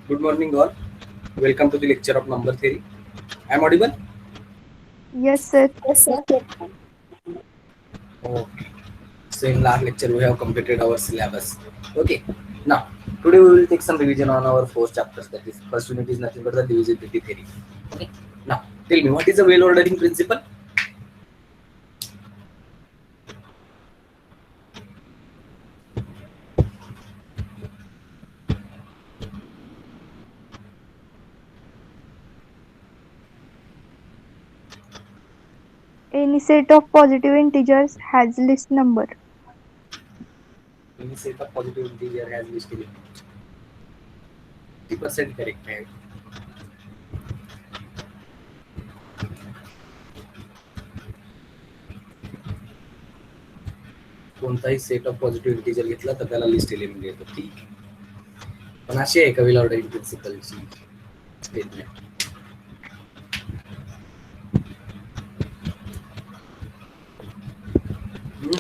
Good morning, all. Welcome to the lecture of number theory. I am audible? Yes, sir. Yes, sir. Okay. So in last lecture we have completed our syllabus. Okay. Now today we will take some revision on our four chapters. That is, first unit is nothing but the divisibility theory. Okay. Now tell me, what is the well ordering principle? Any set of positive integers has least number. Any set of positive integer has least element. 50% correct. Right? कोणताही set of positive integer घेतला तर त्याला list element येतो. ठीक. पण अशी आहे का वेल ऑर्डरिंग प्रिन्सिपलची statement?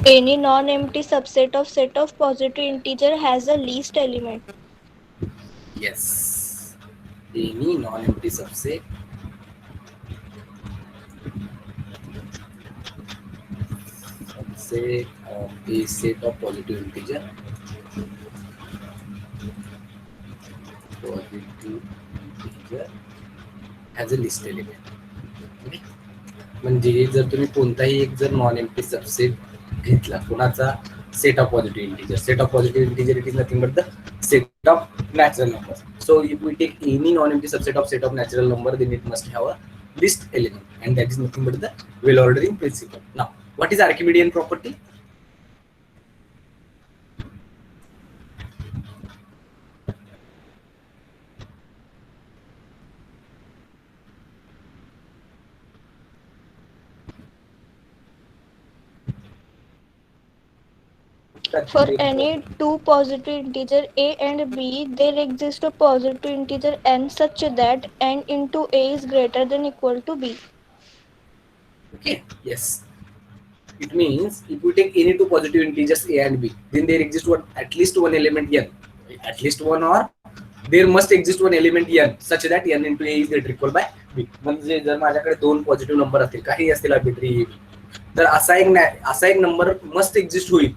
Any non-empty subset of set of positive integer has a least element. Yes. Any non-empty subset of a set of positive integer has a list element. Okay? म्हणजे जर तुम्ही कोणताही एक जर नॉन एम्प्टी सबसेट घेतला कोणाचा set of positive integer, set of positive integer it is nothing but the set of natural numbers. So if we take any non-empty subset of set of natural number, then it must have a list element, and that is nothing but the well ordering principle. Now, what is Archimedean property? For any two positive integer a and b, there exists a positive integer n such that n into a is greater than equal to b. Okay, yes. It means if we take any two positive integers a and b, then there exists at least one element n. At least one, or there must exist one element n such that n into a is greater equal by b. म्हणजे जर माझ्याकडे दोन positive number असतील, काही असतील arbitrary, तर असा एक नंबर मस्ट एक्झिस्ट होईल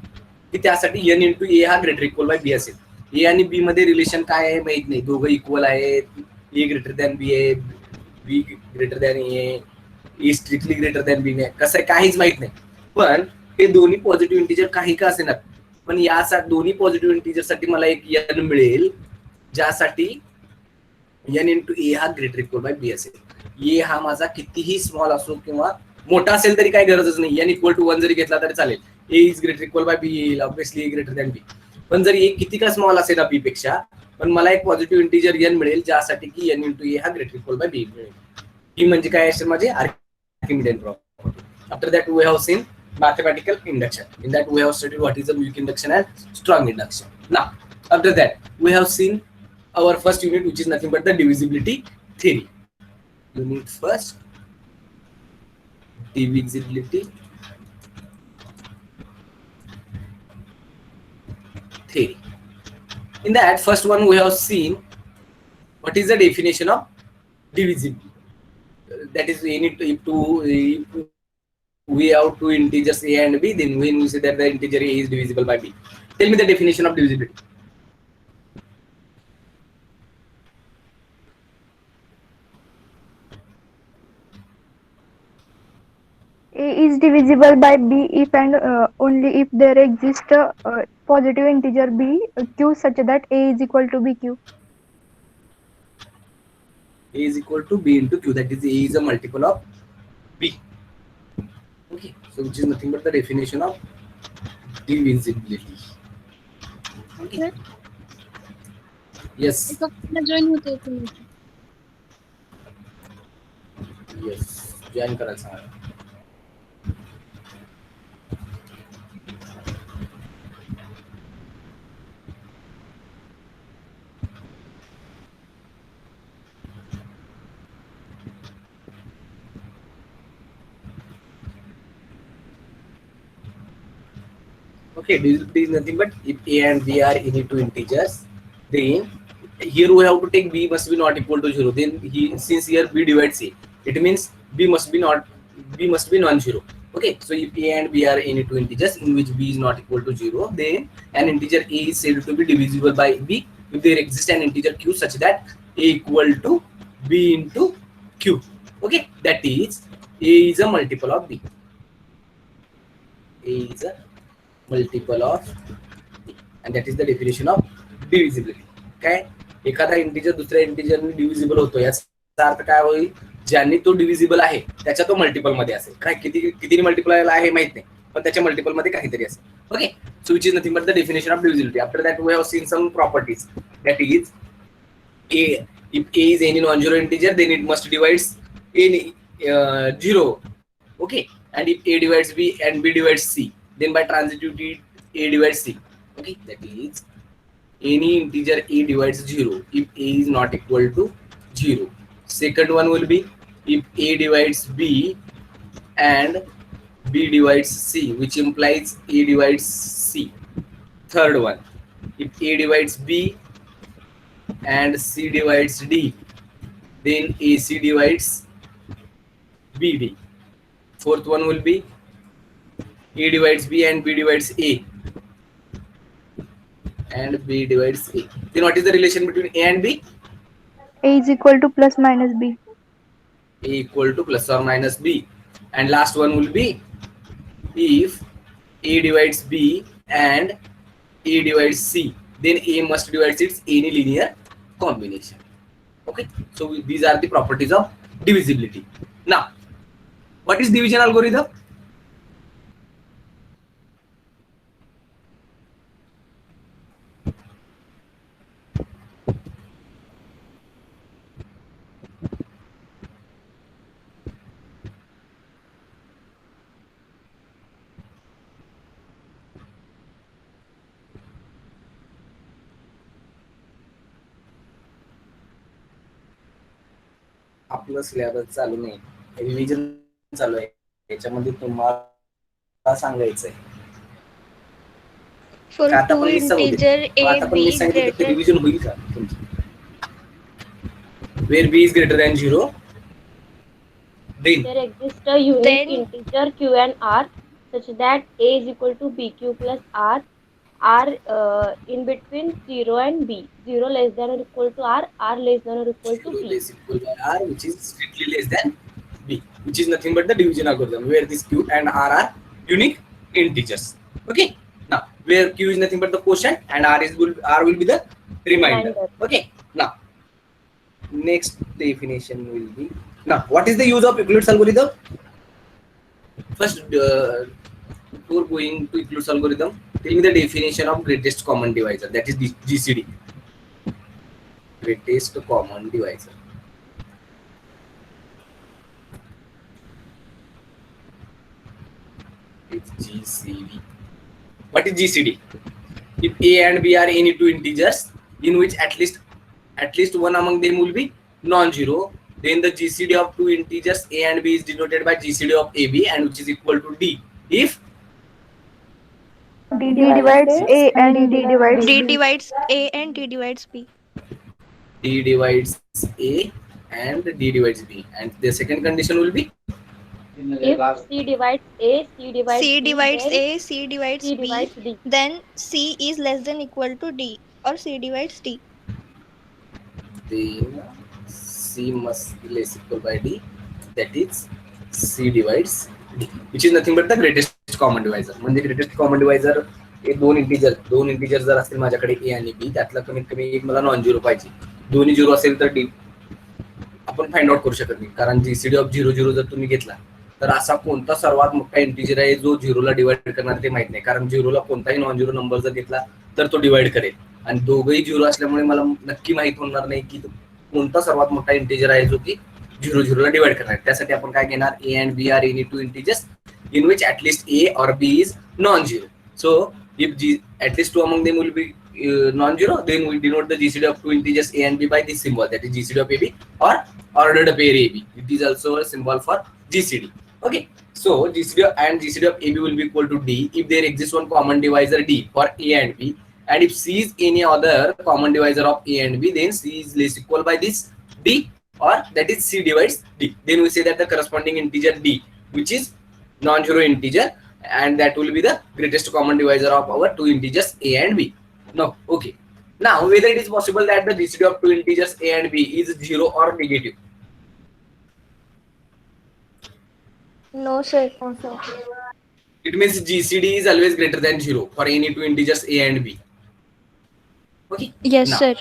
की त्यासाठी n इंटू ए हा ग्रेटर इक्वल बाय बी असेल. ए आणि बी मध्ये रिलेशन काय आहे माहित नाही, दोघं इक्वल आहेत, ए ग्रेटर दॅन बी आहे, B greater than A strictly greater than B नाही, कसं आहे काहीच माहित नाही. पण हे दोन्ही पॉझिटिव्ह इंटिजर काही का असेना, पण यासाठी दोन्ही पॉझिटिव्ह इंटिजर साठी मला एक n मिळेल ज्यासाठी n इंटू ए हा ग्रेटर इक्वल बाय बी असेल. ए हा माझा कितीही स्मॉल असो किंवा मोठा असेल तरी काही गरजच नाही, n इक्वल टू 1 जरी घेतला तरी चालेल. A is greater equal by B येईल, obviously A greater than B. पण जर ए किती का स्मॉल असेल ना बी पेक्षा, पण मला एक पॉझिटिव्ह इंटिजर n मिळेल ज्यासाठी की n इंटू ए हा ग्रेटर इक्वल बाय बी मिळेल. ही म्हणजे काय असेल माझे Archimedean property. After that we have seen mathematical induction. In that we have studied what is the weak induction and strong induction. Now after that we have seen our first unit, which is nothing but the divisibility theory. Unit first, divisibility theory. In that first one we have seen what is the definition of divisibility. That is, if we have two integers a and b, then when we say that the integer a is divisible by b. Tell me the definition of divisibility. A is divisible by b if and only if there exists a positive integer b q such that a is equal to bq. A is equal to b into q, that is a is a multiple of b. Okay, so which is nothing but the definition of divisibility. Okay. Yes. Yes, join करायला सांगा. Okay, divisibility is nothing but if a and b are any two integers, then here we have to take b must be not equal to 0. Then since here b divides a, it means b must be non-zero. Okay, so if a and b are any two integers in which b is not equal to 0, then an integer a is said to be divisible by b if there exists an integer q such that a equal to b into q. Okay, that is a is a multiple of b. A is a multiple of b, and that is the definition of divisibility. काय एखादा integer दुसऱ्या इंटिजरने divisible होतो याचा अर्थ काय होईल, ज्यांनी तो divisible आहे त्याच्या तो मल्टिपल मध्ये असेल. काय किती मल्टिपल आहे माहित नाही, पण त्याच्या मल्टिपल मध्ये काहीतरी असेल. Okay, so which is nothing but the definition of divisibility. After that we have seen some properties, that is a, if a is any non-zero integer then it must divides any 0. Okay, and if a divides b and b divides c, then by transitivity a divides c. Okay, that is any integer a divides 0 if a is not equal to 0. Second one will be if a divides b and b divides c, which implies a divides c. Third one, if a divides b and c divides d, then ac divides bd. Fourth one will be a divides b and b divides a and b divides a. Then what is the relation between a and b? A is equal to plus minus b. A equal to plus or minus b. And last one will be if a divides b and a divides c, then a must divide its any linear combination. Okay, so these are the properties of divisibility. Now, what is division algorithm? आपलं syllabus चालू नाही, revision चालू आहे. याच्यामध्ये तुम्हाला सांगायचंय For का आता two पण सांगू दे. integer a, आता पण b मी सांगितलं की greater रिव्हिजन होईल का तुमचं? Where b is greater than 0, then There exists a unique Then- integer q and r such that a is equal to bq plus r in between 0 and b. 0 less than or equal to r less than or equal to 0 b. less equal by r, which is strictly less than b, which is nothing but the division algorithm, where this q and r are unique integers. Okay, now where q is nothing but the quotient and r will be the remainder. Okay, now next definition will be, now what is the use of Euclid's algorithm? First, before going to Euclid's algorithm, tell me the definition of greatest common divisor, that is GCD. Greatest common divisor. It's GCD. What is GCD? If a and b are any two integers in which at least one among them will be non-zero, then the GCD of two integers a and b is denoted by GCD of ab, and which is equal to d if D divides A and D divides d B. divides a and d divides b. d divides a and d divides b, and the second condition will be If c divides a, c divides c b, divides then a, c divides c b, divides d. then c is less than equal to d, or c divides d. then c must be less equal by d, that is c divides d, which is nothing but the greatest common divisor. म्हणजे greatest common divisor हे दोन integer जर असतील माझ्याकडे a आणि b, त्यातला कमीत कमी एक मला नॉन झिरो पाहिजे. दोन्ही झिरो असेल तर d आपण फाइंड आउट करू शकत नाही, कारण जीसीडी ऑफ 0 0 जर तुम्ही घेतला तर असा कोणता सर्वात मोठा इंटिजर आहे जो झिरोला डिवाइड करणार ते माहित नाही, कारण झिरोला कोणताही नॉन झिरो नंबर जर घेतला तर तो डिवाइड करेल, आणि दोघंही झिरो असल्यामुळे मला नक्की माहित होणार नाही की कोणता सर्वात मोठा इंटिजर आहे जो की 0 0 ला डिवाइड करणार. त्यासाठी आपण काय घेणार, a and b are any two integers in which at least a or b is non-zero. So if at least two among them will be non-zero, then we denote the GCD of two integers a and b by this symbol, that is GCD of ab or ordered pair ab. It is also a symbol for GCD. Okay, so GCD and GCD of ab will be equal to d if there exists one common divisor d for a and b, and if C is any other common divisor of A and B, then C is less equal by this D, or that is C divides D. Then we say that the corresponding integer D, which is non-zero integer, and that will be the greatest common divisor of our two integers A and B. No, okay. Now, whether it is possible that the GCD of two integers A and B is 0 or negative? No, sir. It means GCD is always greater than 0 for any two integers A and B. Okay. Yes, Now, sir.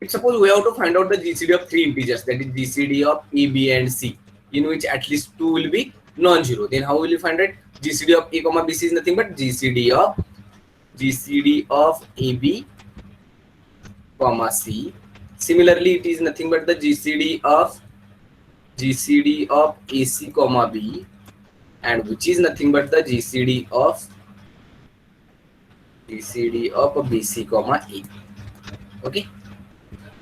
if suppose we have to find out the GCD of three integers, that is GCD of A, B, and C, in which at least two will be non-zero. Then how will you find it? GCD of A, comma B, C is nothing but GCD of AB, comma C. Similarly, it is nothing but the GCD of AC, comma B, and which is nothing but the GCD of BC, comma A. Okay.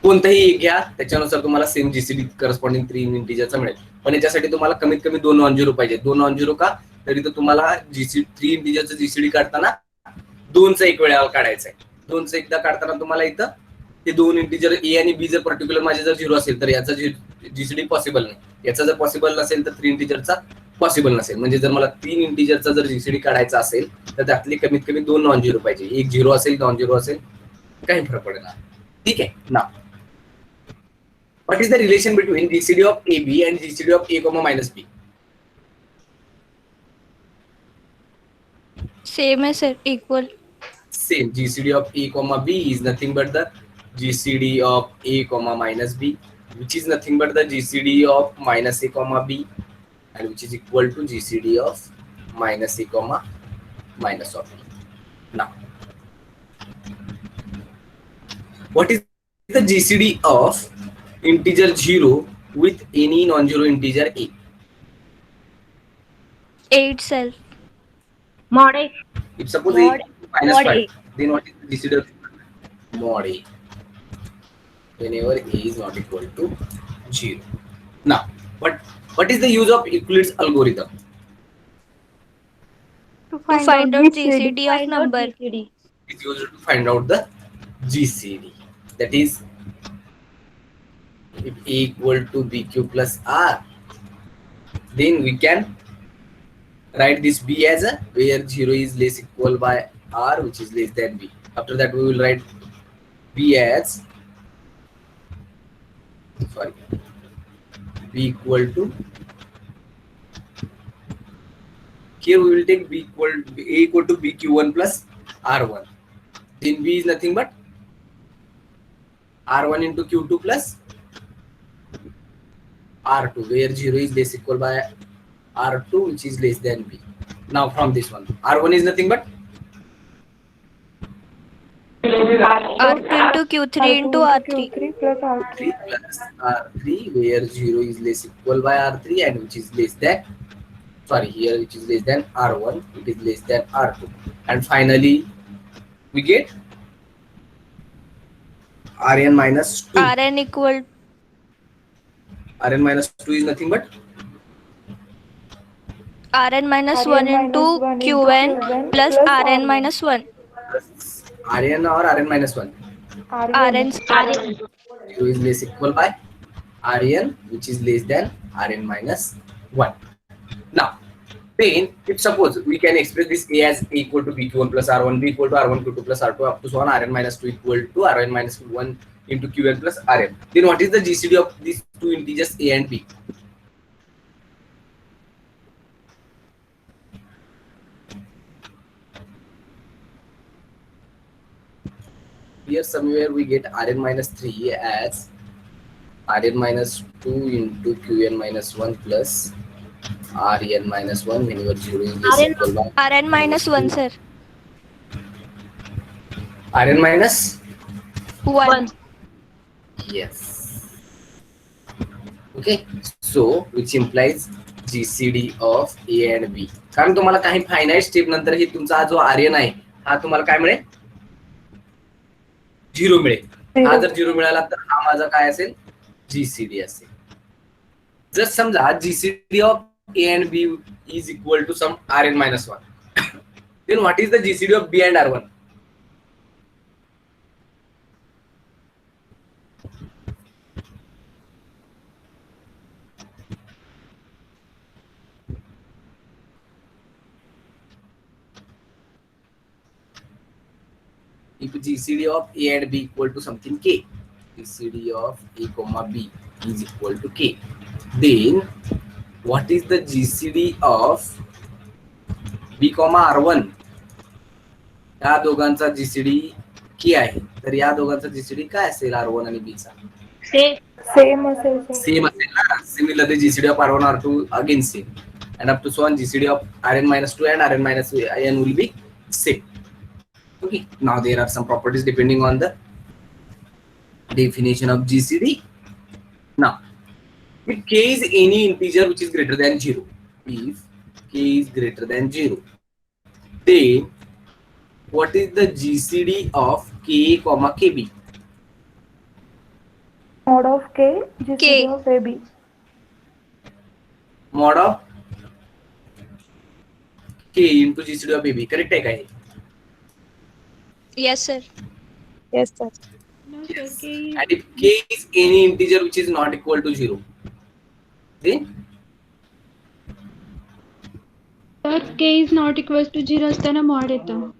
कोणताही एक घ्या, त्याच्यानुसार तुम्हाला same GCD corresponding three इंटिजरचा मिळेल. पण याच्यासाठी तुम्हाला कमीत कमी दोन नॉन झिरो पाहिजे. दोन नॉन झिरो का? तरी तर तुम्हाला थ्री इंटिजरचं जीसीडी काढताना दोनचा एक वेळा काढायचा आहे. दोनचं एकदा काढताना तुम्हाला इथं ते दोन इंटिजर ए आणि बी जर पर्टिक्युलर माझे जर झिरो असेल तर याचा जीसीडी पॉसिबल नाही. याचा जर पॉसिबल नसेल तर थ्री इंटिजरचा पॉसिबल नसेल. म्हणजे जर मला तीन इंटिजरचा जर जीसीडी काढायचा असेल तर त्यातले कमीत कमी दोन नॉन झिरो पाहिजे. एक झिरो असेल, नॉन झिरो असेल, काही फरक पडेल. ठीक आहे ना. What is the relation between GCD of AB and GCD of A, minus B? Same है sir, equal. Same. GCD of A, B is nothing but the GCD of A, minus B, which is nothing but the GCD of minus A, B, and which is equal to GCD of minus A, minus of B. Now, what is the GCD of integer 0 with any non-zero integer A? A itself. Mod A. If suppose Mod- A minus mod 5, A. then what is the GCD of mod A? Whenever A is not equal to 0. Now, what is the use of Euclid's algorithm? To To find out GCD of Find out number. GCD. It's used to find out the GCD. That is, if A equal to BQ plus R, then we can write this B as a where 0 is less equal by R, which is less than B. After that, we will write B as, B equal to, here we will take B equal to BQ1 plus R1. Then B is nothing but R1 into Q2 plus R2, where 0 is less equal by R2, which is less than B. Now from this one, R1 is nothing but R2 into Q3 into R3. Q3 plus R3. 3 plus R3, where 0 is less equal by R3 and which is less than, here which is less than R1, it is less than R2. And finally, we get Rn minus 2. Rn equal Rn minus 2 is nothing but Rn minus Rn 1 into minus 1 into Qn Qn plus plus Rn Rn. minus 1. Rn or Rn minus 1. Rn square. 0 is less equal by Rn, which is less than Rn minus 1. Now, then if suppose we can express this A as A equal to BQ1 plus R1, B equal to R1 Q2 plus R2 up to so on, Rn minus 2 equal to Rn minus 1 into Qn plus Rn. Then what is the GCD of these two integers A and B? Here somewhere we get Rn minus 3 as Rn minus 2 into Qn minus 1 plus Rn minus 1 whenever 0 is less Rn equal by Rn minus 1 sir. Rn minus 1. yes. Okay, so which implies GCD of A and B. कारण तुम्हाला काही finite step नंतर ही तुमचा जो Rn आहे हा तुम्हाला काय मिळेल? 0 मिळेल. हा जर 0 मिळाला तर हा माझा काय असेल? GCD असेल. जर समजा GCD of A and B is equal to some Rn minus 1, then what is the GCD of B and R1? if GCD of A and B equal to something K, GCD of A comma B is equal to K, then what is the GCD of B comma R1? या दोघांचा GCD K आहे, तर या दोघांचा GCD काय असेल R1 आणि B चा? सेम असेल sir. सेम असेल ना. Similarly GCD of R1 R2 again same, and up to so on GCD of Rn minus 2 and Rn minus n will be same. Okay, now there are some properties depending on the definition of GCD. Now if K is any integer which is greater than 0, if K is greater than 0, then what is the GCD of K comma KB? Mod of K, GCD K. of AB. Mod of K into GCD of AB. Correct है क्या ये? Yes, sir. Yes sir. Yes. And if K is any integer which is not equal to 0, then तर k is not equals to 0 असताना mod येतं.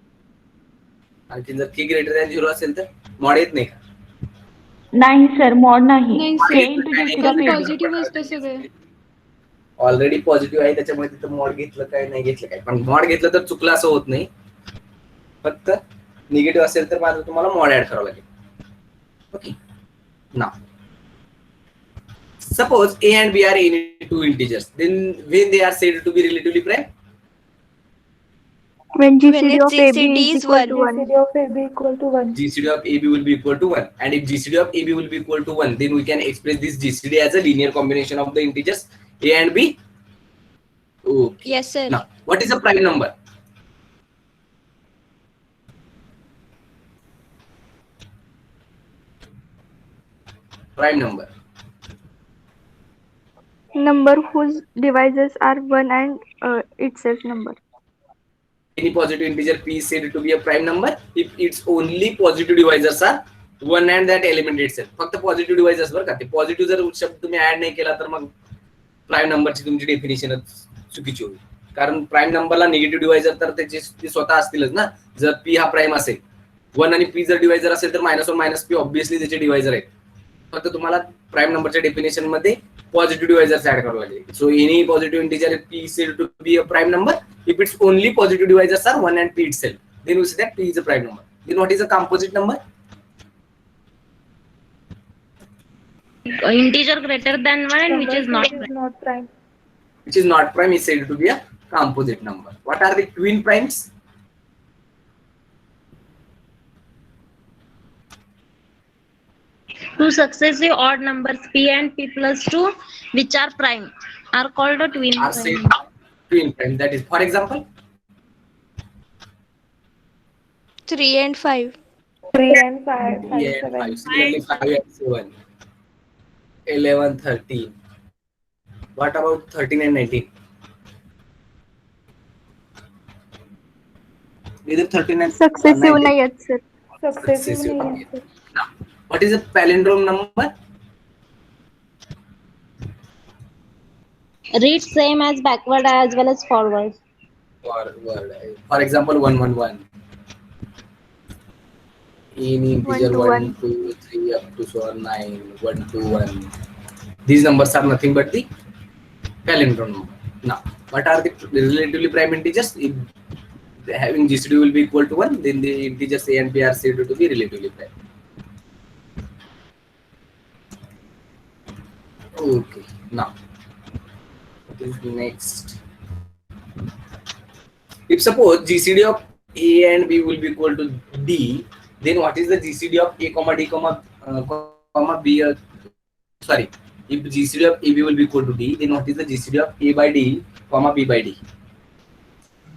आणखी जर K greater than 0 असेल तर mod येत नाही का? नाही सर मॉड नाही नाही K sir, into नाही, GCD of नाही, AB. पॉझिटिव्ह असतं सगळं. ऑलरेडी पॉझिटिव्ह आहे त्याच्यामुळे तिथं मॉड घेतलं काय नाही घेतलं काय, पण मॉड घेतलं तर चुकलं असं होत नाही. फक्त निगेटिव्ह असेल तर मात्र तुम्हाला मॉड ऍड करावं लागेल. Okay, now suppose A and B are any two integers, then when they are said to be relatively prime? When When GCD its of AB GCD is is equal to 1. 1. GCD of AB equal to 1. GCD of AB will be equal to 1, and if GCD of AB will be equal to 1, then we can express this GCD as a linear combination of the integers A and B. Okay. Yes, sir. Now, what is a prime number? Prime number. Number whose divisors are 1 and itself number. Any positive integer P is said to be a prime number if its only positive divisors are 1 and that element itself. फक्त positive divisors बरं का, ते positive जर शब्द तुम्ही add नाही केला तर मग प्राईम नंबरची तुमची डेफिनेशनच चुकीची होईल. कारण प्राईम नंबरला निगेटिव्ह डिवायझर तर त्याचे ते स्वतः असतीलच ना. जर पी हा प्राईम असेल, 1 आणि पी जर डिवायझर असेल तर -1 -p ऑब्व्हियसली त्याचे डिवायझर आहेत. फक्त तुम्हाला प्राईम नंबरच्या डेफिनेशन मध्ये पॉझिटिव्ह डिवायझर्स ऍड करावे लागेल. So any positive integer P said to be a prime number if its only positive divisors are 1 and p itself, then we say that p is a prime number. Then what is a composite number? Integer greater than 1 and which is not prime. Not prime. Which is not prime is said to be a composite number. What are the twin primes? Two successive odd numbers p and p plus 2 which are prime are called a twin Are said prime. twin prime. That is, for example, 3 and 5. 3 and 5, 5, 3 and 7. 5. Similarly, 5 and 7. 11, 13. What about 13 and 19? Either 13 and Successive 19. नाही आहेत sir. Successive नाही आहेत. Now, what is a palindrome number? Read same as backward as well as forward. For example, 111. Any integer 1, 2, 3 up to so on 9, 1, 2, 1. These numbers are nothing but the palindrome number. Now, what are the relatively prime integers? If having GCD will be equal to 1, then the integers A and B are said to be relatively prime. Okay, now what is the next? If suppose GCD of A and B will be equal to D, then what is the GCD of A comma D comma B? Sorry, if GCD of AB will be equal to D, then what is the GCD of A by D comma B by D?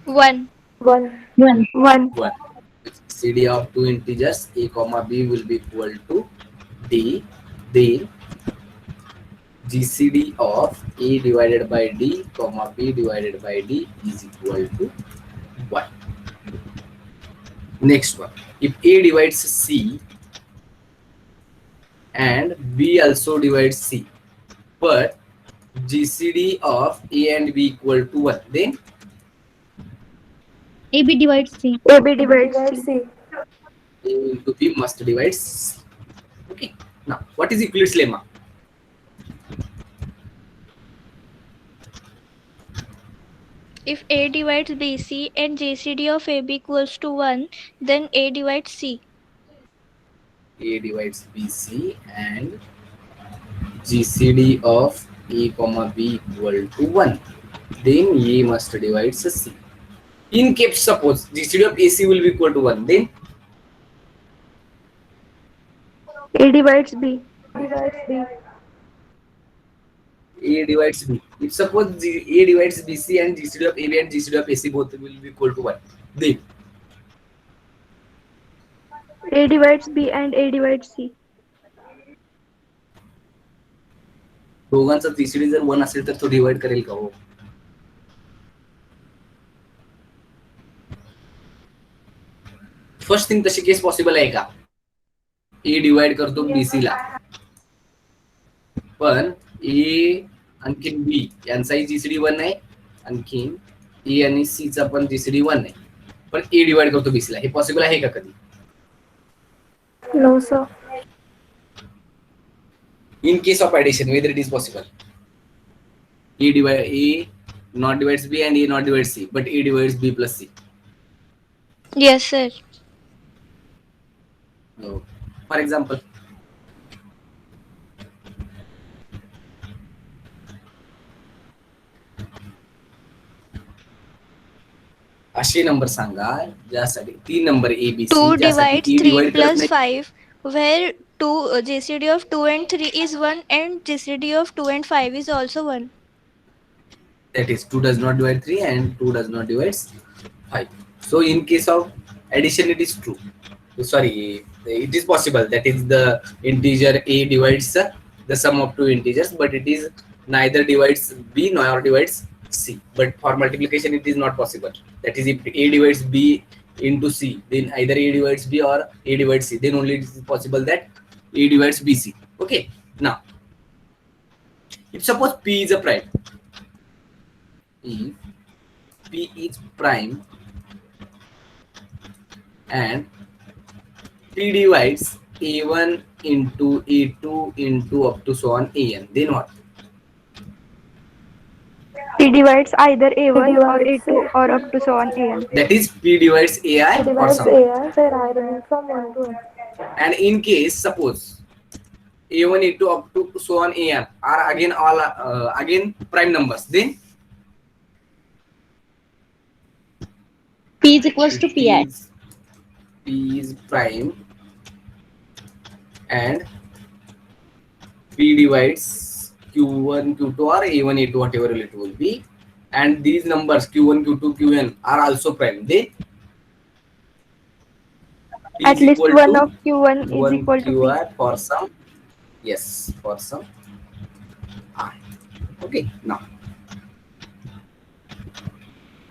1. 1. 1. 1. 1. GCD of two integers A comma B will be equal to D, then GCD of A divided by D comma B divided by D is equal to 1. Next one, if A divides C and B also divides C, but GCD of A and B equal to 1, then AB divides C. AB divides C. A into B must divide C. Okay. Now, what is Euclid's lemma? If A divides BC and GCD of AB equals to 1, then A divides C. A divides BC and GCD of A comma B equal to 1. Then A must divide C. In case suppose GCD of AC will be equal to 1, then A divides B. A divides B. If suppose A divides BC and GCD of AB and GCD of AC both will be equal to 1, then A divides B and A divides C. दोघांचा GCD जर 1 असेल तर तो divide करेल का हो? First thing तशी case possible आहे का? ए डिवाइड करतो BC ला, पण ए आणखीन बी यांचाही जीसीडी 1 आहे, आणखीन ए आणि सी चा पण जीसीडी 1 आहे, पण ए डिवाइड करतो बीसी ला. हे पॉसिबल आहे का कधी? No, sir. In case of addition, whether it is possible, A not divides B and A not divides C, but A divides B plus C. Yes, sir. No. For example, असे number सांगा ज्यासाठी 3 number A B C 2 ज्यासाठी divides E 3 divide करत plus नाही. 5, where GCD of 2 and 3 is 1 and GCD of 2 and 5 is also 1. That is 2 does not divide 3 and 2 does not divide 5. So in case of addition it is true. Sorry, it is possible, that is the integer A divides the sum of two integers, but it is neither divides B nor divides C. But for multiplication it is not possible. That is, if A divides B into C, then either A divides B or A divides C, then only it is possible that A divides BC. Okay. Now, if suppose P is a prime, if P is prime and P divides A1 into A2 into up to so on AN, then what? P divides either A1 or A2 or up to so on AN. That is, P divides AI or sum. And in case suppose A1, A2 up to so on AN are again all again prime numbers, then P is equals to Pi. P is prime and P divides Q1, Q2 or A1, A2, whatever it will be, and these numbers Q1, Q2, Qn are also prime. They P At is least equal one to of Q1 is 1 equal to P. QR for some, yes, for some I. Okay, now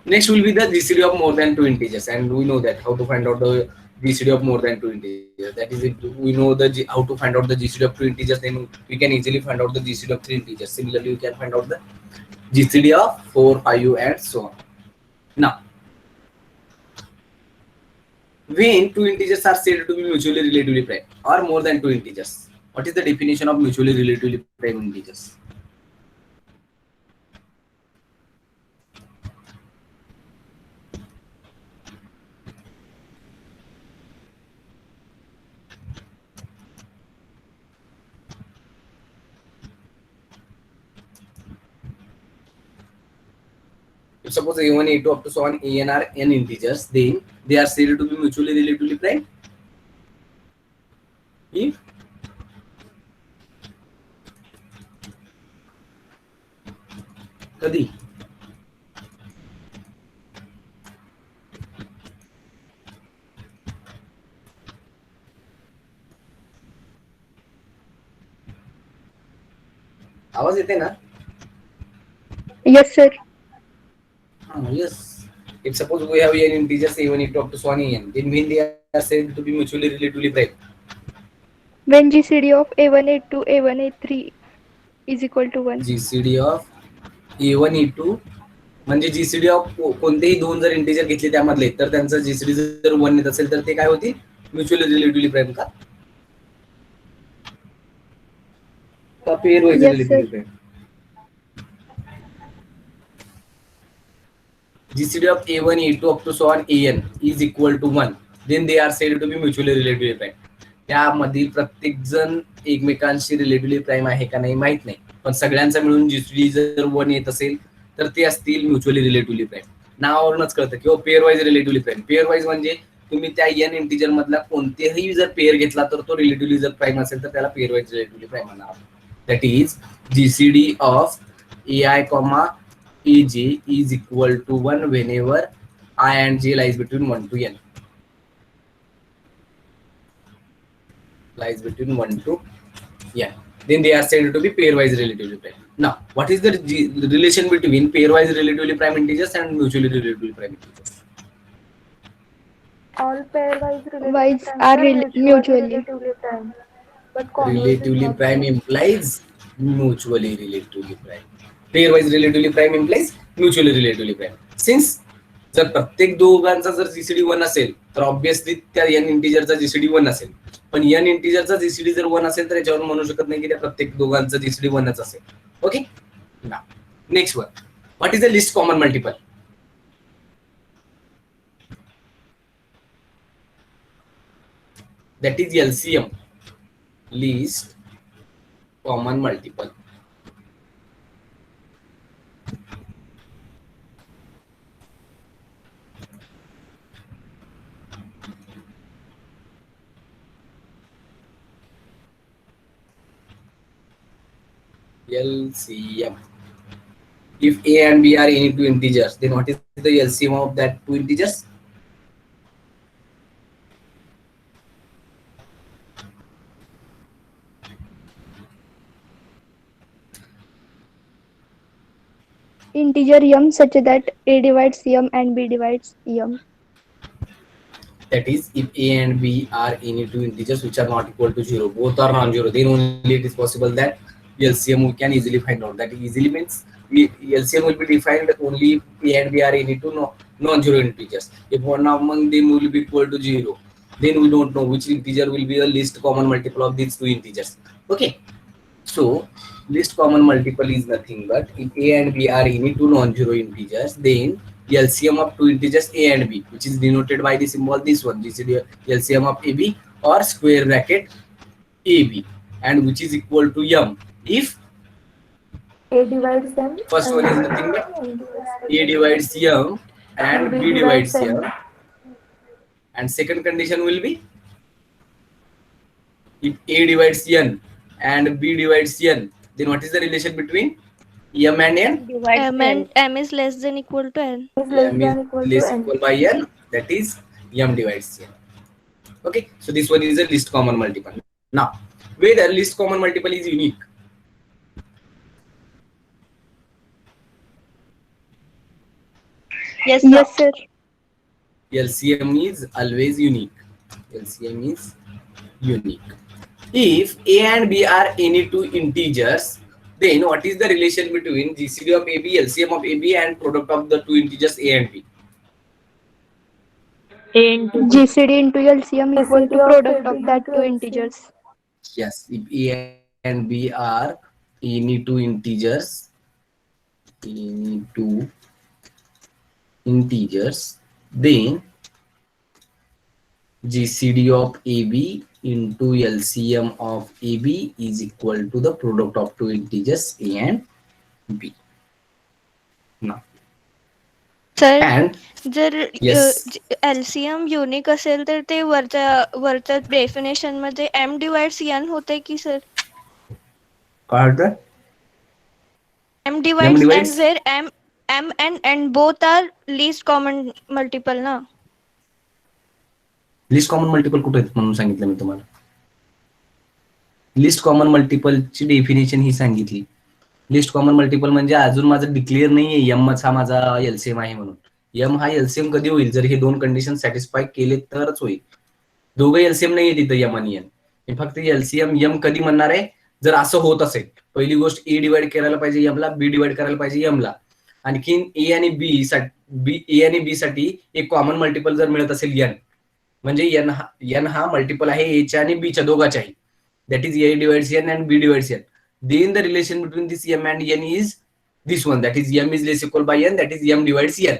next will be the GCD of more than two integers, and we know that how to find out the GCD of more than two integers. That is, if we know the how to find out the GCD of two integers, then we can easily find out the GCD of three integers. Similarly, we can find out the GCD of 4, 5, and so on. Now, when two integers are said to be mutually relatively prime or more than two integers, what is the definition of mutually relatively prime integers? If suppose A1, A2 up to so on AN are n integers, then they are said to be mutually relatively prime. If कधी आवाज येते ना? Yes, sir. Yes. If suppose we have n integers A1, A2 up to so on AN, then when they are said to be mutually relatively prime. When GCD of A1, A2, A1, A3 is equal to 1. GCD of A1, A2 म्हणजे GCD of कोणतेही दोन जर integer घेतले त्यामधले, तर त्यांचं GCD जर 1 येत असेल तर ते काय होतील? म्युच्युअली रिलेटिव्हली प्राईम का pair wise Yes, relatively sir. Prime? GCD of A1, A2 up to so on AN is equal to 1, then they are said to be mutually relatively prime. त्यामधील प्रत्येक जण एकमेकांशी रिलेटिव्हली प्राईम आहे का नाही माहित नाही, पण सगळ्यांचा मिळून जीसीडी जर 1 येत असेल तर ते असतील म्युच्युअली रिलेटिव्हली प्राईम. नावावरूनच कळतं किंवा pair wise relatively prime. Pair wise म्हणजे तुम्ही त्या एन इंटिजर मधला कोणतेही जर पेअर घेतला तर तो रिलेटिव्हली जर प्राईम असेल तर त्याला पेअर वाईज रिलेटिव्हली प्राईम म्हणणार. That is GCD of AI, EJ is equal to 1 whenever I and J lies between 1 to n. Lies between 1 to n. Then they are said to be pairwise relatively prime. Now, what is the relation between pairwise relatively prime integers and mutually relatively prime integers? All pairwise are mutually prime. But Relatively prime implies mutually relatively prime. Pairwise relatively prime implies mutually relatively prime. Since जर प्रत्येक दोघांचा जर GCD 1 असेल तर obviously त्या N इंटिजरचा GCD 1 असेल, पण N इंटिजरचा GCD जर 1 असेल तर याच्यावर म्हणू शकत नाही की त्या प्रत्येक दोघांचा जीसीडी 1च असेल. Okay, next one, what is the list common multiple? That is LCM, least common multiple. LCM. If A and B are any two integers, then what is the LCM of that two integers? integer m such that a divides m and b divides m. That is, if A and B are any two integers which are not equal to 0, both are non-zero, then only it is possible that LCM we can easily find out. That easily means LCM will be defined only if A and B are any two non-zero integers. If one among them will be equal to 0, then we don't know which integer will be the least common multiple of these two integers. Okay, so least common multiple is nothing but if A and B are any two non-zero integers, then LCM of two integers A and B, which is denoted by the symbol this one, this is the LCM of AB or square bracket AB, and which is equal to m if A divides m. first one is nothing but A divides m and B divides m, and second condition will be if A divides n and B divides n, then what is the relation between m and n? M and M is less than equal to N. M is less equal by n, that is m divides n. Okay, so this one is a least common multiple. Now, whether least common multiple is unique. Yes, Yes, sir. LCM is always unique. LCM is unique. If A and B are any two integers, then what is the relation between GCD of AB, LCM of AB, and product of the two integers A and B? A into B. GCD into LCM equal to product of that two integers. Yes, if A and B are any two integers, then GCD of AB into LCM of AB is equal to the product of two integers A and B. Now, sir and जर yes, LCM unique असेल तर ते वरच्या definition मध्ये M divides N होते की sir? काय होतं? M divides N divides- where M and N both are least common multiple ना. लिस्ट कॉमन मल्टिपल कुठे आहेत म्हणून सांगितलं मी तुम्हाला. लिस्ट कॉमन मल्टिपलची डेफिनेशन ही सांगितली. लिस्ट कॉमन मल्टिपल म्हणजे अजून माझं डिक्लेअर नाहीये एम हा माझा एलसीएम आहे म्हणून. एम हा एलसीएम कधी होईल जर हे दोन कंडिशन सॅटिस्फाय केले तरच होईल. दोघं एलसीएम नाहीये तिथं एम आणि एन. मी फक्त एलसीएम एम कधी म्हणणार आहे जर असं होत असेल. पहिली गोष्ट ए डिवाइड करायला पाहिजे एम ला, बी डिवाइड करायला पाहिजे एम ला. आणखीन ए आणि बी साठी ए आणि बी साठी एक कॉमन मल्टिपल जर मिळत असेल एन, म्हणजे n हा मल्टिपल आहे एच्या आणि बीच्या दोघाच्याही, that is a divides n and b divides n. Then the relation between this m and n is this one, that is m is less equal by n, that is m divides n.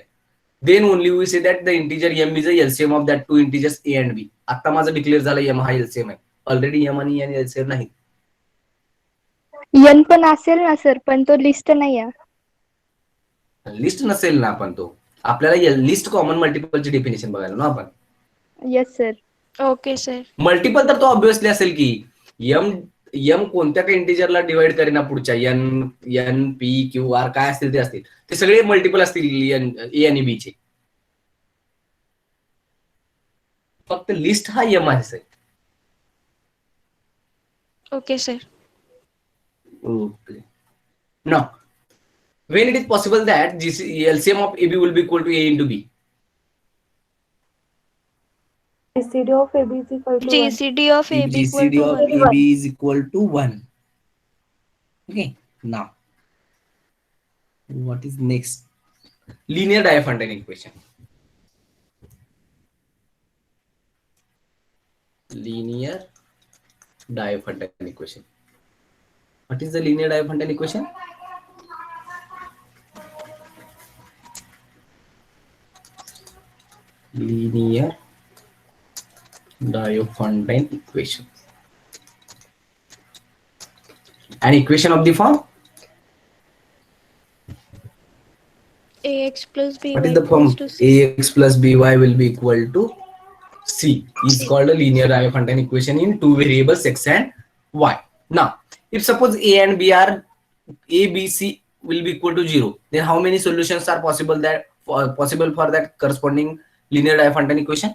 Then only we say that the integer m is a LCM of that two integers a and b. आता माझं declare झालं m हा LCM आहे. Already m आणि n LCM नाही. n पण असेल ना सर, पण तो लिस्ट नाही आहे. लिस्ट नसेल ना, आपण तो आपल्याला लिस्ट कॉमन मल्टिपलची डेफिनेशन बघायला ना आपण. Yes sir. Okay, sir. Multiple तर तो ऑब्विसली असेल की m कोणत्या काही इंटिजरला डिवाइड करेना पुढच्या n p q r काय असतील ते असतील, ते सगळे मल्टिपल असतील a आणि b चे. फक्त लिस्ट हा m आहे. Okay, sir. Okay. Now, when it is possible that LCM of AB will be equal to A into B? GCD of AB is equal to 1. GCD of If AB equal GCD to of 1. AB is equal to 1. Okay. Now, what is next? Linear Diophantine equation. Linear Diophantine equation. What is the linear Diophantine equation? Linear Diophantine equation. An equation of the form? AX plus BY What is the form? equals to C. Ax plus by will be equal to C. Is called a linear Diophantine equation in two variables x and y. Now, if suppose a and b are a, b, c will be equal to 0, then how many solutions are possible for that corresponding linear Diophantine equation?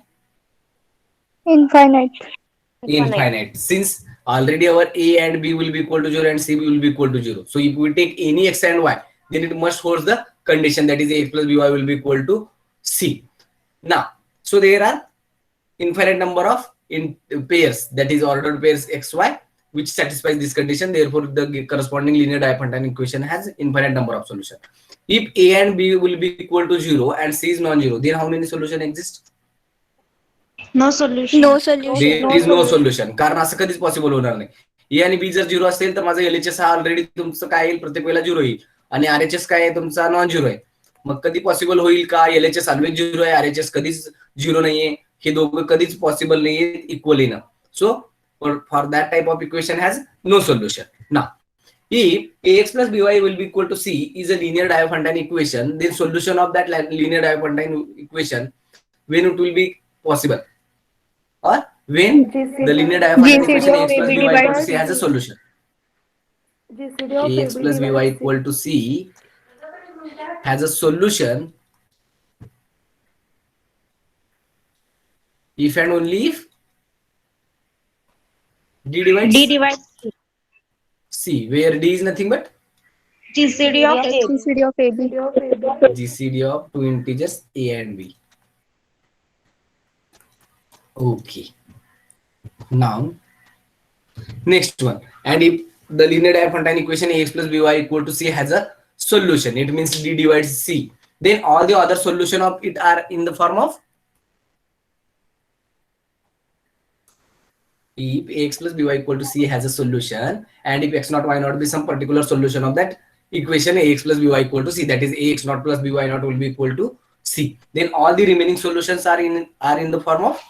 Infinite. Infinite. Since already our a and b will be equal to 0 and c will be equal to 0. So if we take any x and y, then it must holds the condition, that is ax plus by will be equal to c. Now, so there are infinite number of pairs, that is ordered pairs xy, which satisfies this condition. Therefore, the corresponding linear Diophantine equation has infinite number of solutions. If a and b will be equal to 0 and c is non-zero, then how many solutions exist? No solution. No solution. There is no solution. कारण असं कधीच possible होणार नाही. ए आणि B जर 0 असेल तर माझं एलएचएस हा ऑलरेडी तुमचं काय येईल, प्रत्येक वेळेला 0 येईल, आणि आरएचएस काय आहे तुमचा नॉन 0 आहे. मग कधी पॉसिबल होईल का एलएचएस ऑलवेज 0 आहे, आरएचएस कधीच 0 नाहीये, हे दोघं कधीच पॉसिबल नाहीये इक्वली ना. So for that type of equation has no solution. Now if ax plus by will be equal to c is a linear Diophantine equation, then solution of that linear Diophantine equation, when it will be possible, or when the linear Diophantine equation ax plus by equal to c has a solution. Ax plus by equal to c has a solution if and only if d divides D divides c, where d is nothing but GCD of A. GCD of AB. GCD of two integers a and b. Okay. Now, next one. And if the linear Diophantine equation ax plus by equal to c has a solution, it means d divides c, then all the other solution of it are in the form of, if ax plus by equal to c has a solution, and if x naught y naught be some particular solution of that equation ax plus by equal to c, that is ax naught plus by naught will be equal to c, then all the remaining solutions are in the form of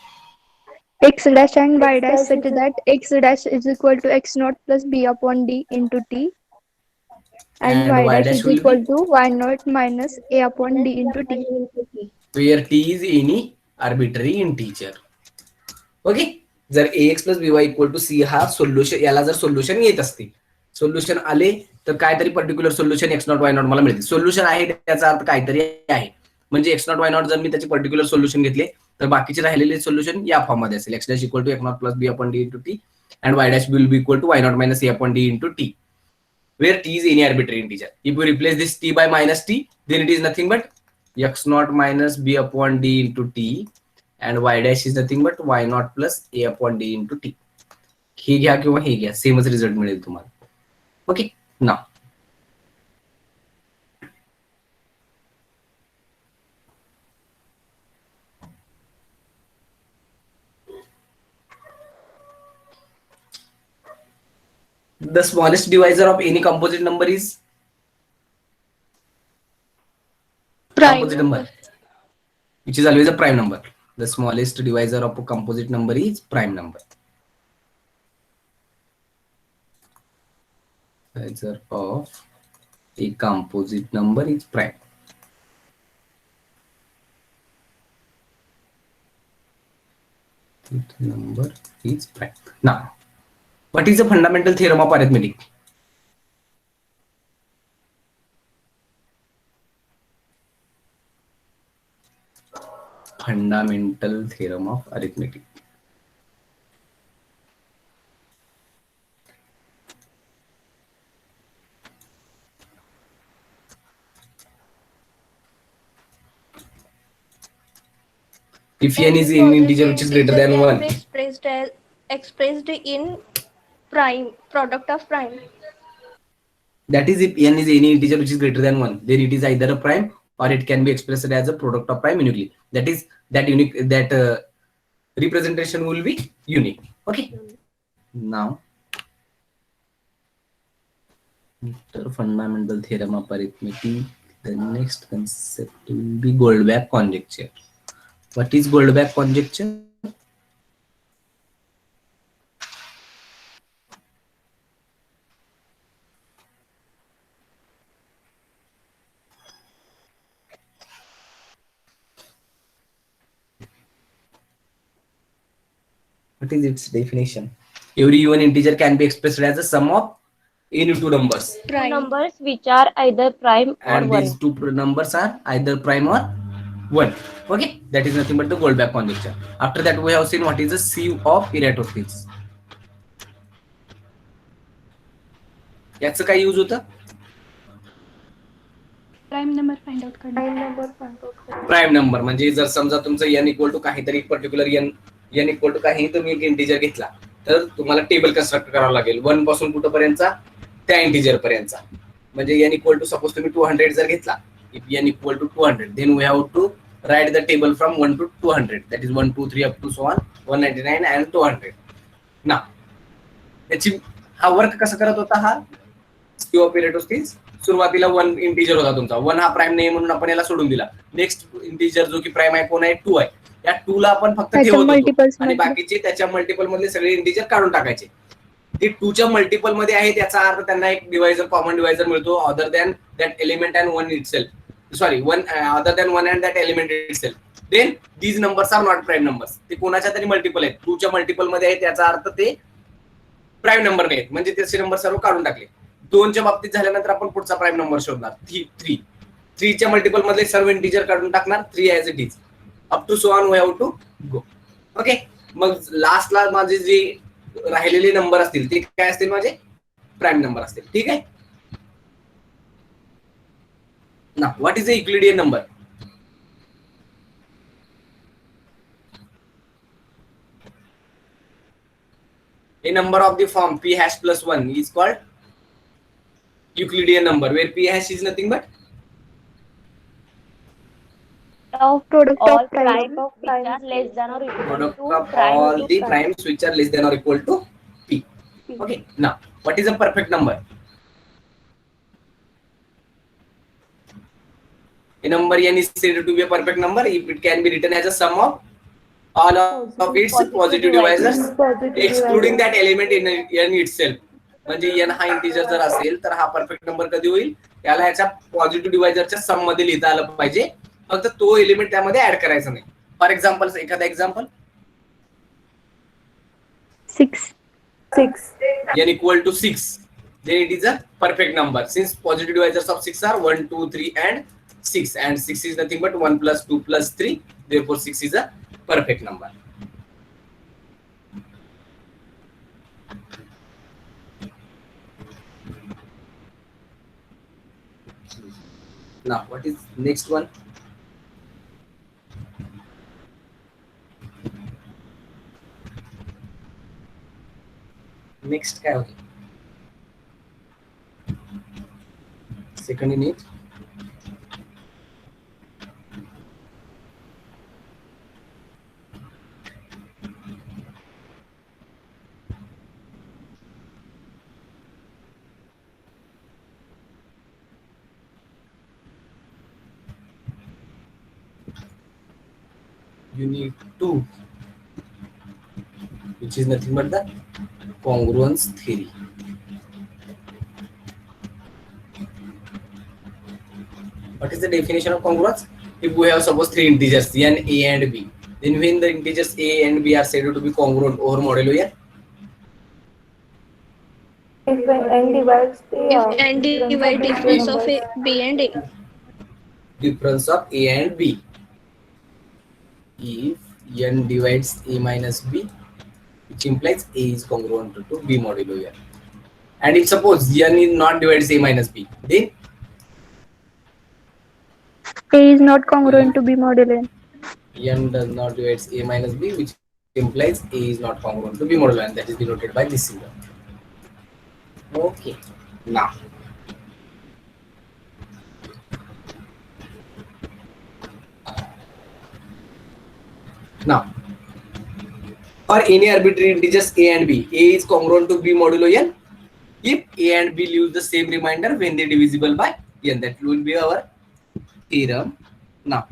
X dash and y dash such that x dash is equal to x naught plus b upon d into t, and y dash is will equal be, to y naught minus a upon d into t. where t is any arbitrary integer. Okay. जर ax plus by equal to c हा solution, याला जर solution येत असते, solution आले तर काहीतरी particular solution x not why not मला मिळते. सोल्युशन आहे त्याचा अर्थ काहीतरी आहे, म्हणजे एक्स नॉट वाय नॉट जर मी त्याचे पर्टिक्युलर सोल्युशन घेतले तर बाकीचे राहिलेले सोल्युशन या फॉर्म मध्ये असेल, x dash equal to x not plus b upon d into t and y dash will be equal to y not minus a upon d into t, where t is any arbitrary integer. If we replace this t by minus t, then it is nothing but x naught minus b upon d into t, and y dash is nothing but y naught plus a upon d into t. हे घ्या किंवा हे घ्या, सेमच result मिळेल तुम्हाला. Okay. Now The smallest divisor of any composite number is Prime composite number, which is always a prime number. The smallest divisor of a composite number is prime number. Divisor of a composite number is prime. Number is prime. Now, what is the fundamental theorem of arithmetic? Fundamental theorem of arithmetic. If n is any integer which is greater than can 1, be expressed in prime product of prime. that is, if n is any integer which is greater than 1, then it is either a prime or it can be expressed as a product of prime uniquely. That is, that unique, that representation will be unique. Okay. Now, after fundamental theorem of arithmetic, the next concept will be Goldbach conjecture. What is Goldbach conjecture? What is its definition? Every even integer can be expressed as a sum of any two numbers. Two numbers which are either prime or And 1. these two numbers are either prime or 1. Okay, that is nothing but the Goldbach conjecture. After that, we have seen what is the sieve of Eratosthenes. याचं काय use होतं? Prime number find out करना. Prime number म्हणजे जर समजा तुमचं n equal to काहीतरी particular n equal to काही तुम्ही एक इंटिजर घेतला तर तुम्हाला टेबल कन्स्ट्रक्ट करावं लागेल 1 पासून कुठपर्यंतचा त्या इंटिजर पर्यंतचा. म्हणजे n इक्वल टू सपोज तुम्ही 200 जर घेतला, if n equal to 200 then we have to write the table from 1 to 200, that is 1 2 3 up to so on 199 and 200. ना त्याची हा वर्क कसं करत होता हा सिव ऑफ एराटोस्थेनेस? सुरुवातीला 1 इंटिजर होता तुमचा, 1 हा प्राइम नाही म्हणून आपण याला सोडून दिला. नेक्स्ट इंटिजर जो की प्राइम आहे कोण आहे? 2 आहे. या 2 ला आपण फक्त ठेवत होतो आणि बाकीचे त्याच्या मल्टिपल मधले सगळे इंटिजर काढून टाकायचे. ते 2 च्या मल्टिपल मध्ये आहे त्याचा अर्थ त्यांना एक डिवायझर, कॉमन डिवायझर मिळतो other than that element and 1 itself. Sorry, 1 other than 1 and that element itself. Then these numbers are not prime numbers. ते कोणाच्या तरी मल्टिपल आहेत, 2 च्या मल्टिपल मध्ये आहे त्याचा अर्थ ते प्राइम नंबर नाहीत, म्हणजे त्याचे नंबर सर्व काढून टाकले. 2 च्या बाबतीत झाल्यानंतर आपण पुढचा प्राइम नंबर शोधणार 3 च्या मल्टिपल मधले सर्व इंटिजर काढून टाकणार 3 as it is up to so on we have to go. Okay, मग लास्टला माझे जे राहिलेले नंबर असतील ते काय असतील? माझे प्राइम नंबर असतील. ठीक आहे ना. What is the Euclidean number? A number of the form p hash plus 1 is called Euclidean number, where p hash is nothing but Of Product all of prime. prime which are less than or equal product to of prime all to the prime. primes which are less than or equal to p. Okay, now what is a perfect number? A number n is said to be a perfect number if it can be written as a sum of all of its positive divisors excluding that element in n itself. म्हणजे n हा integer जर असेल तर हा perfect number कधी होईल? याला याच्या पॉझिटिव्ह डिवायझरच्या सम मध्ये लिहिता आलं पाहिजे, फक्त तो एलिमेंट त्यामध्ये ऍड करायचा नाही. फॉर एक्झाम्पल, एखादा example 6. n equal to 6, then it is a perfect number since positive divisors of 6 are 1 2 3 and 6, and 6 is nothing but 1 plus 2 plus 3, therefore 6 is a perfect number. Now what is next one? Next काय होतं? Second in it. you need 2, which is nothing but the congruence theory. What is the definition of congruence? If we have suppose 3 integers n, a and b, then when the integers a and b are said to be congruent over modulo n, If n divides If n divide difference of a, b and a. difference of a and b. If n divides a minus b, which implies a is congruent to b modulo n. And if suppose n is not divides a minus b, then A is not congruent to B modulo n. n does not divides a minus b, which implies a is not congruent to b modulo n. That is denoted by this symbol. Okay. Now, for any arbitrary integers a and b, a is congruent to b modulo n if a and b leave the same remainder when they divisible by n. That will be our theorem. Now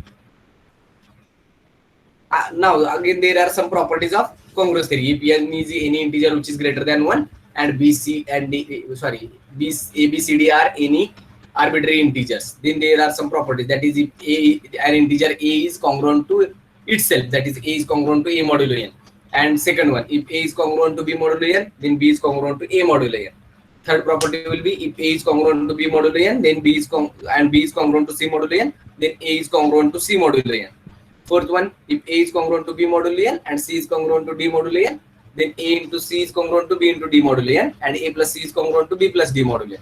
again there are some properties of congruence theory. If n is any integer which is greater than 1 and b, c and d, b, a, b, c, d are any arbitrary integers, then there are some properties. That is, if an integer a is congruent to itself, that is a is congruent to a modulo n. And second one, if a is congruent to b modulo n, then b is congruent to a modulo n. Third property will be if a is congruent to b modulo n, then b is congruent to c modulo n, then a is congruent to c modulo n. Fourth one, if a is congruent to b modulo n and c is congruent to d modulo n, then a into c is congruent to b into d modulo n, and a plus c is congruent to b plus d modulo n.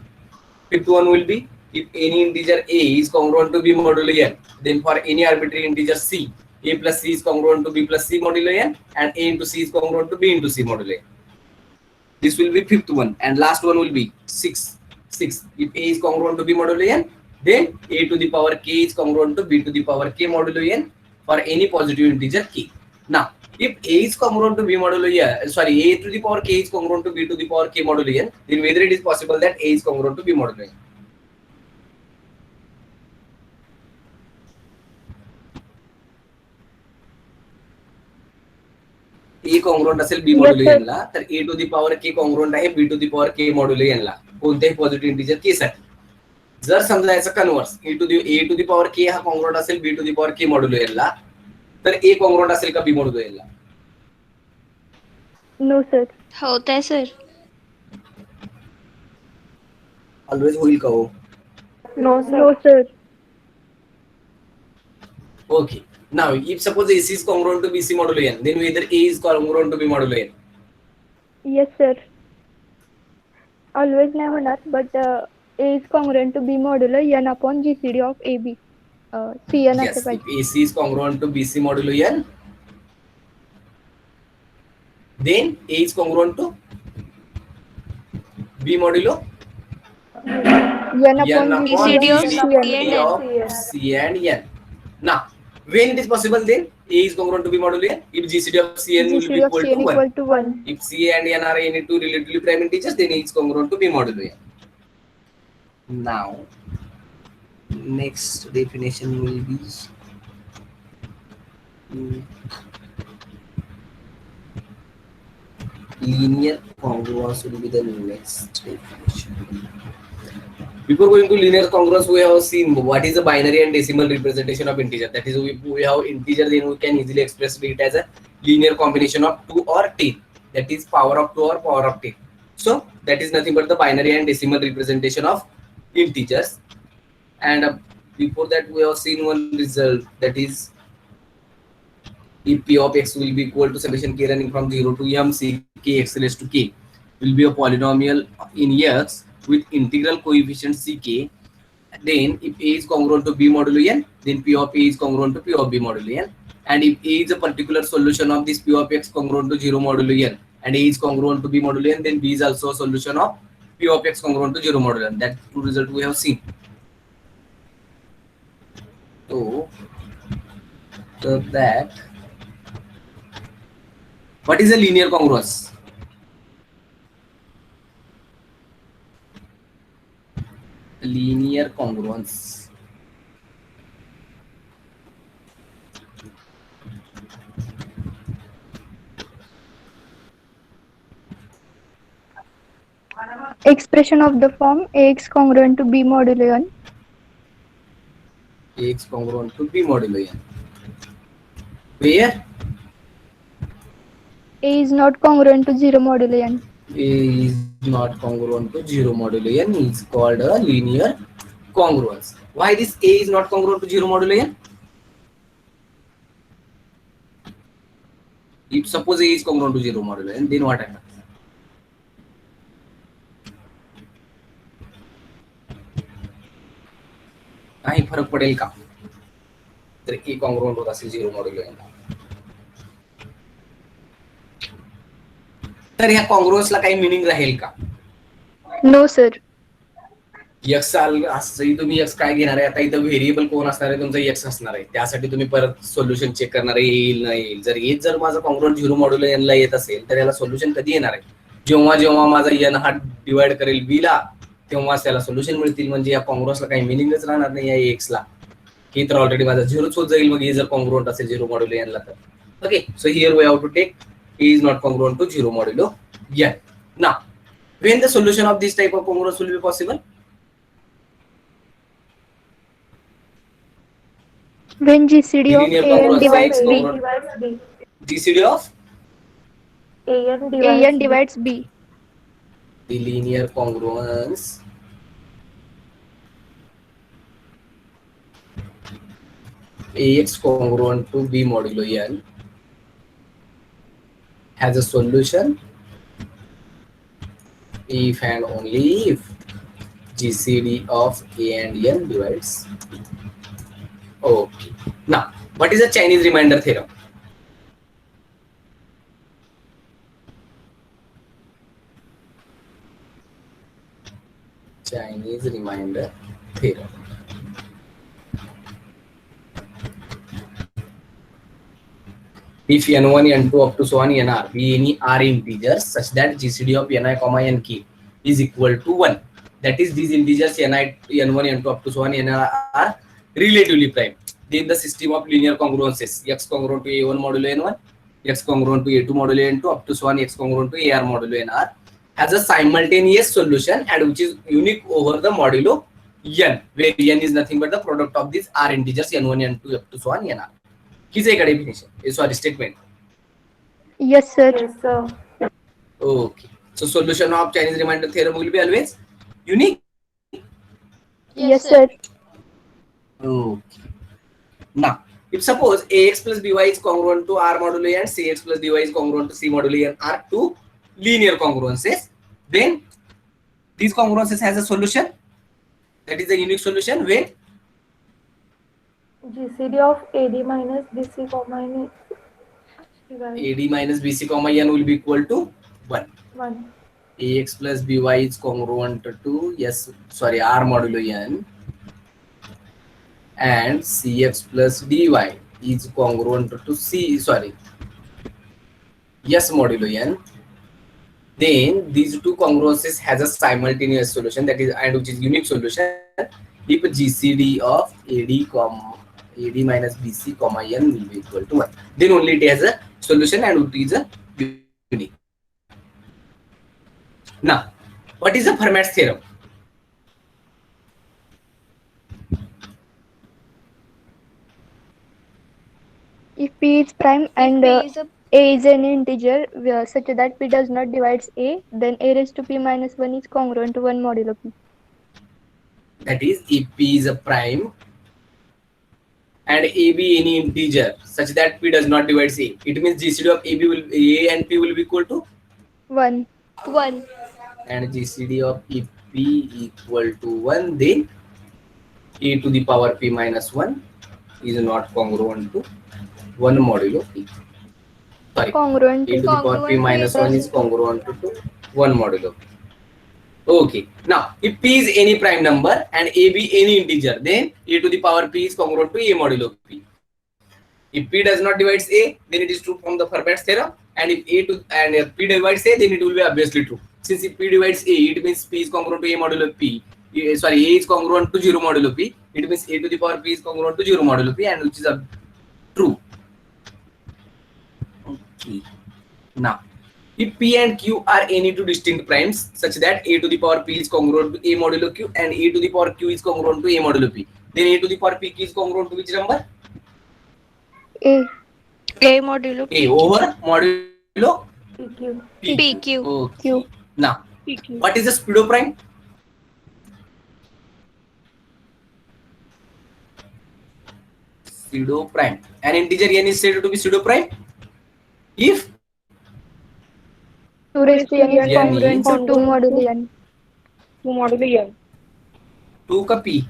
Fifth one will be if any integer a is congruent to b modulo n, then for any arbitrary integer c, a plus c is congruent to b plus c modulo n, and a into c is congruent to b into c modulo n. This will be fifth one, and last one will be six. If a is congruent to b modulo n, then a to the power k is congruent to b to the power k modulo n for any positive integer k. Now, if a is congruent to b modulo n, a to the power k is congruent to b to the power k modulo n, then whether it is possible that a is congruent to b modulo n. a congruent असेल b modulo n ला, तर a to the power k congruent आहे b to the power k modulo n ला कोणत्याही positive integer k साठी. जर समजा याचा converse a to the power k हा कॉन्ग्रुएंट असेल b to the power k modulo n ला, तर a कॉन्ग्रुएंट असेल का b modulo n ला? No sir. होतंय सर. ऑलवेज होईल का हो? No sir. Okay. Now, if suppose AC is congruent to BC modulo n, then whether A is congruent to B modulo n? Yes sir. Always नाही होणार, but A is congruent to B modulo n upon GCD of AB. Cn Yes. असं If पाहिजे. AC is congruent to BC modulo n, then A is congruent to B modulo n upon n GCD upon of GCD Cn. of C and n. Now, when it is possible, then A is congruent to B modulo n if GCD of Cn will be GCD of equal Cn to 1. equal to 1. If C and n are any two relatively prime integers, then A is congruent to B modulo n. Now, next definition will be linear congruence will be the next definition. Before going to linear congruence, we have seen what is the binary and decimal representation of integer. That is, we have integer, then we can easily express it as a linear combination of 2 or 10. That is power of 2 or power of 10. So that is nothing but the binary and decimal representation of integers. And before that, we have seen one result, that is if p of x will be equal to summation k running from 0 to m c k x raised to k will be a polynomial in x with integral coefficient ck. Then if a is congruent to b modulo n, then p of a is congruent to p of b modulo n. And if a is a particular solution of this p of x congruent to 0 modulo n and a is congruent to b modulo n, then b is also a solution of p of x congruent to 0 modulo n. That two result we have seen. So that what is a linear congruence? Linear congruence. expression of the form Ax congruent to B modulo n. Ax congruent to B modulo n. Where A is not congruent to 0 modulo n. A is not congruent to 0 modulo n is called a linear congruence. Why this A is not congruent to 0 modulo n? If suppose A is congruent to 0 modulo n, then what happens? काही फरक पडेल का तर A congruent होत असेल 0 modulo n. तर ह्या कॉन्ग्रुएन्सला काही मीनिंग राहील का? No sir. एक्स असंही तुम्ही एक्स काय घेणार आहे, आता इथं व्हेरिएबल कोण असणार आहे, तुमचा एक्स असणार आहे. त्यासाठी तुम्ही परत सोल्युशन चेक करणार आहे, येईल ना येईल. जर माझा कॉन्ग्रुएंट 0 मॉड्युलो n ला येत असेल तर याला सोल्युशन कधी येणार आहे? जेव्हा माझा n हा डिवाइड करेल b ला तेव्हाच त्याला सोल्युशन मिळतील. म्हणजे या कॉन्ग्रुएन्सला काही मिनिंगच राहणार नाही या एक्स ला, की तर ऑलरेडी माझा 0च होत जाईल. मग हे जर कॉन्ग्रुएंट असेल 0 मॉड्युलो n ला तर. Okay, so here we have to take A is not congruent to 0 modulo n. Now, when the solution of this type of congruence will be possible? When GCD of Linear A n congruence divides is B. congruent. GCD of A n divides B. the linear congruence Ax congruent to B modulo n has a solution if and only if GCD of A and n divides B. Okay. Now, what is the Chinese remainder theorem? Chinese remainder theorem. If n1, n2 up to so on nr be any r integers such that GCD of ni, nk is equal to 1. That is, these integers ni, n1, n2 up to so on nr are relatively prime. Then the system of linear congruences x congruent to a1 modulo n1, x congruent to a2 modulo n2 up to so on x congruent to ar modulo nr has a simultaneous solution and which is unique over the modulo n, where n is nothing but the product of these r integers n1, n2 up to so on nr. Here's a definition. Sorry, statement. Yes sir. Okay. So solution of Chinese remainder theorem will be always unique. Yes sir. Okay. Now, if suppose ax plus by is congruent to r modulo n, cx plus dy is congruent to c modulo n are two linear congruences, then these congruences has a solution. That is a unique solution when GCD of AD minus BC comma n AD minus BC comma n will be equal to 1. 1. Ax plus by is congruent to r modulo n and cx plus dy is congruent to s modulo n. Then these two congruences has a simultaneous solution, that is, and which is unique solution if GCD of AD minus BC comma n will be equal to 1. Then only it has a solution and it is a unique. Now, what is the Fermat's theorem? If P is prime and P is a A is an integer such that P does not divides A, then A raised to P minus 1 is congruent to 1 modulo P. That is, if P is a prime and A be any integer such that P does not divide A, it means GCD of A and P will be equal to 1. 1. and GCD of if P equal to 1, then A to the power P minus 1 is not congruent to 1 modulo P. Sorry, Congruent A to to the power P minus 1 is congruent to 1 modulo P. Okay, now if P is any prime number and A be any integer, then A to the power P is congruent to A modulo P. If P does not divides A, then it is true from the Fermat's theorem, and if P divides A, then it will be obviously true. Since if P divides A, it means P is congruent to A modulo P. A is congruent to 0 modulo P. It means A to the power P is congruent to 0 modulo P, and which is true. Okay. Now, if P and Q are any two distinct primes such that A to the power P is congruent to A modulo Q and A to the power Q is congruent to A modulo P, then A to the power P is congruent to which number? A. A modulo A PQ. over modulo PQ. P. PQ. Okay. Q. Now, PQ. what is the pseudo prime? Pseudo prime. An integer n is said to be pseudo prime if 2 raised to n is n congruent is to 2 modulo n. 2 modulo n. 2 का P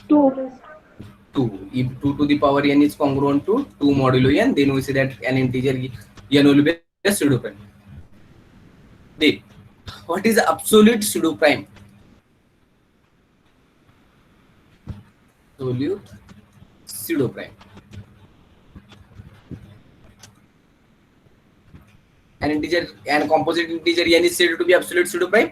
2. 2. If 2 to the power n is congruent to 2 modulo n, then we say that an integer n will be a pseudo prime. Then, what is the absolute pseudo prime? Absolute pseudo prime. An integer and composite integer n is said to be absolute pseudo prime.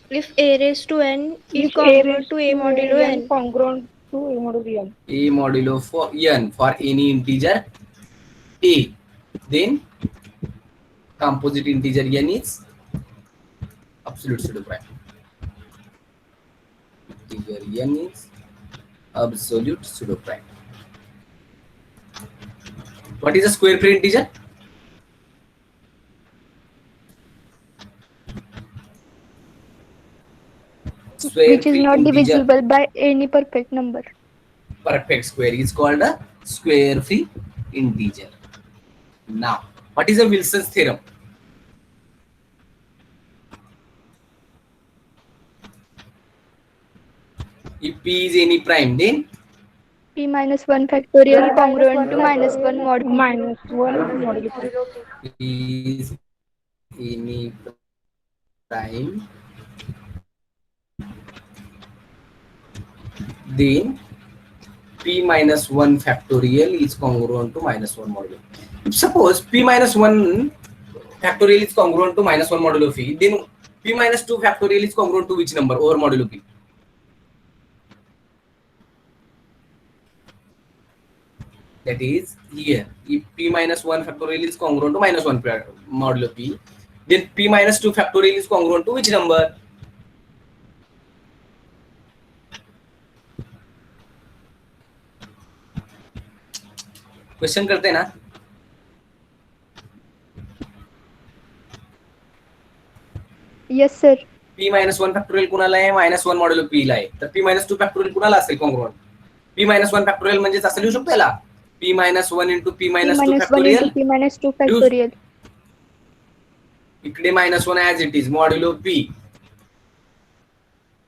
If A raised to N is If A congruent raised to to A modulo n N. congruent to A modulo n. A modulo for n for any integer A, then composite integer n is absolute pseudo prime. Integer n is absolute pseudo prime. What is a square free integer? Square Which is free not integer. divisible by any perfect number. Perfect square is called a square free integer. Now, what is a Wilson's theorem? If P is any prime, then P minus 1 factorial congruent to minus 1 mod P. Minus 1 modulo P. P is any prime, then P minus 1 factorial is congruent to minus 1 modulo. If suppose P minus 1 factorial is congruent to minus 1 modulo P, then P minus 2 factorial is congruent to which number over modulo P? That is here. If P minus 1 factorial is congruent to minus 1 modulo P, then P minus 2 factorial is congruent to which number? Question करते हैं ना. Yes, sir. P minus 1 factorial कुणाला आहे minus 1 modulo P ला आहे तर P minus 2 factorial कुणाला असेल congruent P minus 1 factorial म्हणजे असं लिहू शकतो याला P minus 1 into P P minus 2 minus 1 factorial into P minus 2 factorial. इकडे minus 1 as it is modulo P,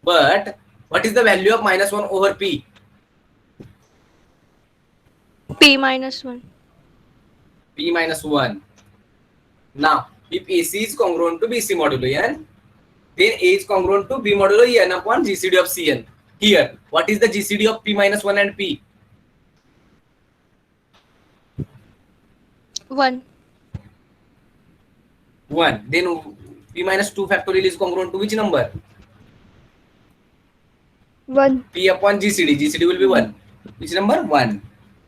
but what is the value of minus 1 over P? P minus 1. P minus 1. Now if AC is congruent to BC modulo n, then A is congruent to B modulo n upon GCD of Cn. Here, what is the GCD of P minus 1 and P? 1. 1. Then P minus 2 factorial is congruent to which number? 1. P upon GCD. GCD will be 1. Which number? 1.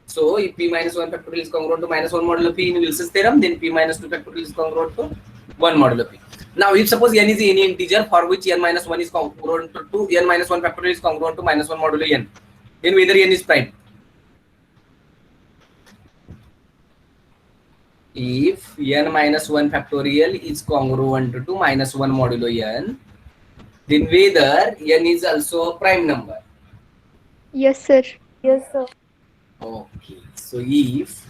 So if P minus 1 factorial is congruent to minus 1 modulo P in Wilson's theorem, then P minus 2 factorial is congruent to 1 modulo P. Now if suppose n is any integer for which n minus 1 is congruent to n minus 1 factorial is congruent to minus 1 modulo n, then whether n is prime. If n minus 1 factorial is congruent to minus 1 modulo n, then whether n is also a prime number. Yes, sir. Yes, sir. Okay, so if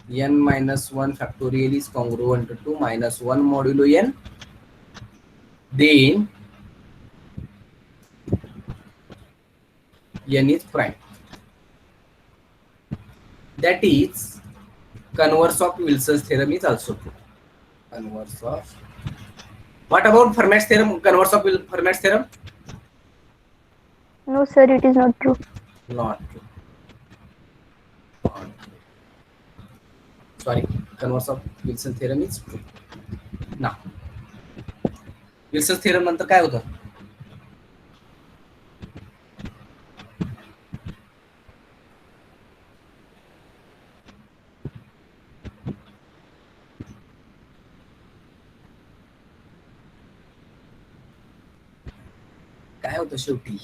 n minus 1 factorial is congruent to minus 1 modulo n, then n is prime. That is, converse of Wilson's theorem is also true. Converse of. What about Fermat's theorem? Converse of Fermat's theorem? No, sir, it is not true. Not true. Sorry, converse of Wilson theorem is true. Now, Wilson's theorem नंतर काय होतं? काय होतं शेवटी?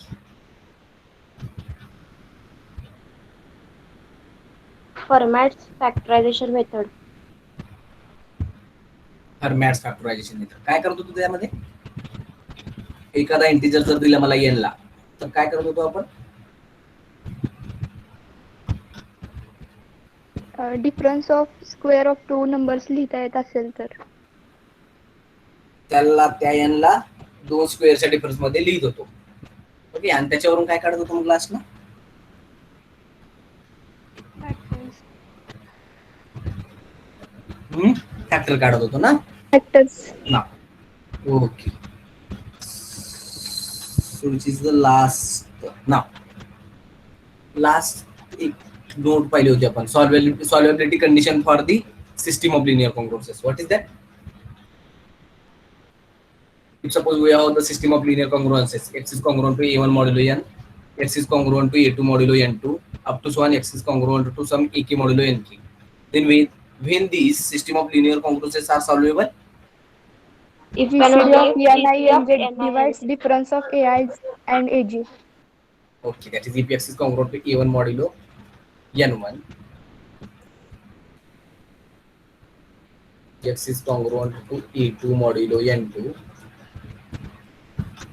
Fermat's factorization method. Formats factorisation method. काय करत होतो त्यामध्ये? एखादा इंटिजर जर दिला मला n ला, तर काय करत होतो आपण? Difference of square of two numbers लिहिता येत असेल तर त्याला त्या n ला 2 स्क्वेअरच्या डिफरन्स मध्ये लिहित होतो. ओके, आणि त्याच्यावरून काय काढत होतो मग लास्टला? फॅक्टर काढत होतो ना. फॅक्टर्स. ना okay, so which is the last now last एक नोट पाहिली होती आपण, solvability condition for the system of linear congruences. What is that? If suppose we have the system of linear congruences, x is congruent to a1 modulo n, x is congruent to a2 modulo n2, up to so on x is congruent to some ak modulo nk, then when these system of linear congruences are solvable, If GCD of GCD Ni and Z of Ni divides difference of AI and AG. okay, that is if x is congruent to a1 modulo n1, x is congruent to a2 modulo n2,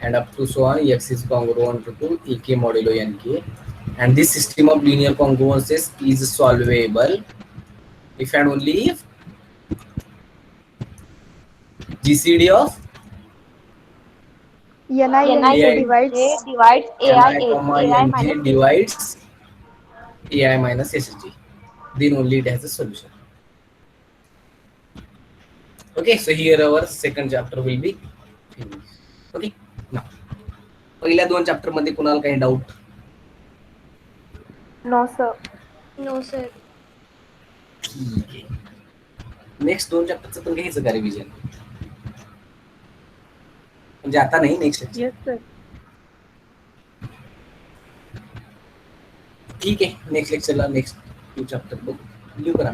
and up to so on x is congruent to ek modulo nk, and this system of linear congruences is solvable if and only if GCD of Ni and Ni Z AI divides divides AI, Ni, AI nj minus divides ai minus sg, then only it has a solution. Okay, so here our second chapter will be finished. Okay, now पहिल्या 2 chapter मध्ये कोणाला काही doubt? No, sir. No, sir. ठीक आहे. Next 2 चॅप्टरचं पण घ्यायचं का revision? म्हणजे आता नाही, नेक्स्ट. Yes, sir. ठीक आहे, नेक्स्ट लेक्चरला नेक्स्ट 2 चॅप्टर बघू. लिहू करा.